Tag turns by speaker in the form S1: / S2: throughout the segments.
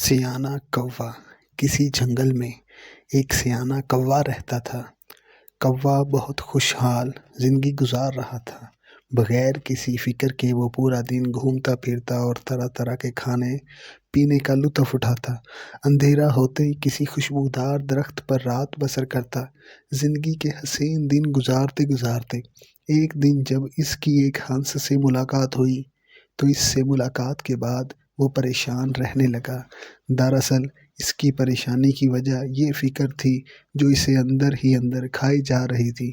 S1: सियाना कौवा। किसी जंगल में एक सियाना कौवा रहता था। कौवा बहुत खुशहाल ज़िंदगी गुजार रहा था। बगैर किसी फ़िक्र के वो पूरा दिन घूमता फिरता और तरह तरह के खाने पीने का लुत्फ़ उठाता। अंधेरा होते ही किसी खुशबूदार दरख्त पर रात बसर करता। ज़िंदगी के हसीन दिन गुजारते गुजारते एक दिन जब इसकी एक हंस से मुलाकात हुई तो इससे मुलाकात के बाद वो परेशान रहने लगा। दरअसल इसकी परेशानी की वजह ये फ़िक्र थी जो इसे अंदर ही अंदर खाई जा रही थी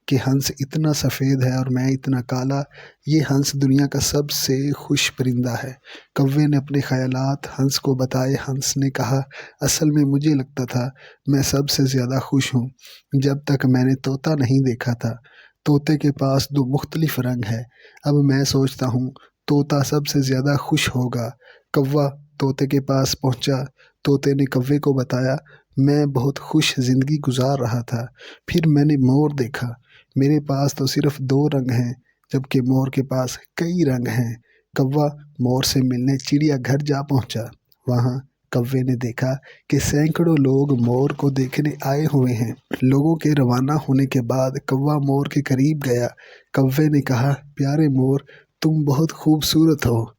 S1: कि हंस इतना सफ़ेद है और मैं इतना काला। ये हंस दुनिया का सबसे खुश परिंदा है। कौवे ने अपने ख़यालात हंस को बताए। हंस ने कहा, असल में मुझे लगता था मैं सबसे ज़्यादा खुश हूँ जब तक मैंने तोता नहीं देखा था। तोते के पास दो मुख्तलिफ रंग है। अब मैं सोचता हूँ तोता सबसे ज़्यादा खुश होगा। कौवा तोते के पास पहुँचा। तोते ने कौवे को बताया, मैं बहुत खुश ज़िंदगी गुजार रहा था। फिर मैंने मोर देखा। मेरे पास तो सिर्फ दो रंग हैं जबकि मोर के पास कई रंग हैं। कौवा मोर से मिलने चिड़िया घर जा पहुँचा। वहाँ कौवे ने देखा कि सैकड़ों लोग मोर को देखने आए हुए हैं। लोगों के रवाना होने के बाद कौवा मोर के करीब गया। कौवे ने कहा, प्यारे मोर, तुम बहुत खूबसूरत हो।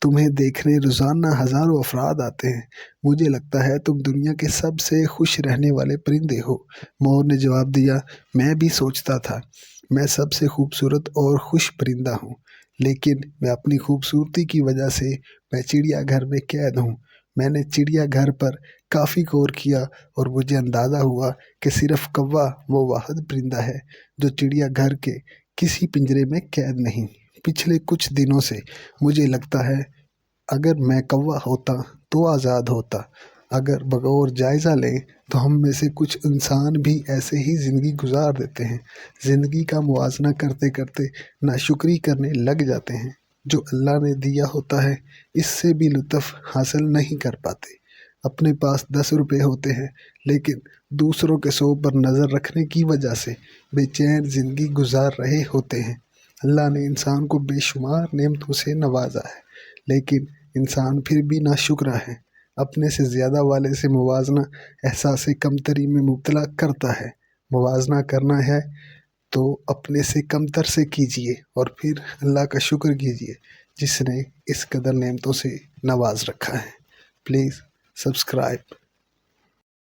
S1: तुम्हें देखने रोज़ाना हज़ारों अफराद आते हैं। मुझे लगता है तुम दुनिया के सबसे खुश रहने वाले परिंदे हो। मोर ने जवाब दिया, मैं भी सोचता था मैं सबसे खूबसूरत और खुश परिंदा हूँ, लेकिन मैं अपनी खूबसूरती की वजह से मैं चिड़ियाघर में कैद हूँ। मैंने चिड़ियाघर पर काफ़ी गौर किया और मुझे अंदाज़ा हुआ कि सिर्फ कौवा वो वाहिद परिंदा है जो चिड़ियाघर के किसी पिंजरे में कैद नहीं। पिछले कुछ दिनों से मुझे लगता है अगर मैं कौवा होता तो आज़ाद होता। अगर बगौर जायज़ा लें तो हम में से कुछ इंसान भी ऐसे ही ज़िंदगी गुजार देते हैं। ज़िंदगी का मुआजना करते करते नाशुक्री करने लग जाते हैं। जो अल्लाह ने दिया होता है इससे भी लुत्फ़ हासिल नहीं कर पाते। अपने पास 10 रुपये होते हैं लेकिन दूसरों के 100 पर नज़र रखने की वजह से बेचैन ज़िंदगी गुजार रहे होते हैं। अल्लाह ने इंसान को बेशुमार नेमतों से नवाजा है, लेकिन इंसान फिर भी नाशुक्र है। अपने से ज़्यादा वाले से मुवाजना एहसास कमतरी में मुब्तला करता है। मुवाजना करना है तो अपने से कमतर से कीजिए और फिर अल्लाह का शुक्र कीजिए जिसने इस कदर नेमतों से नवाज रखा है। Please subscribe.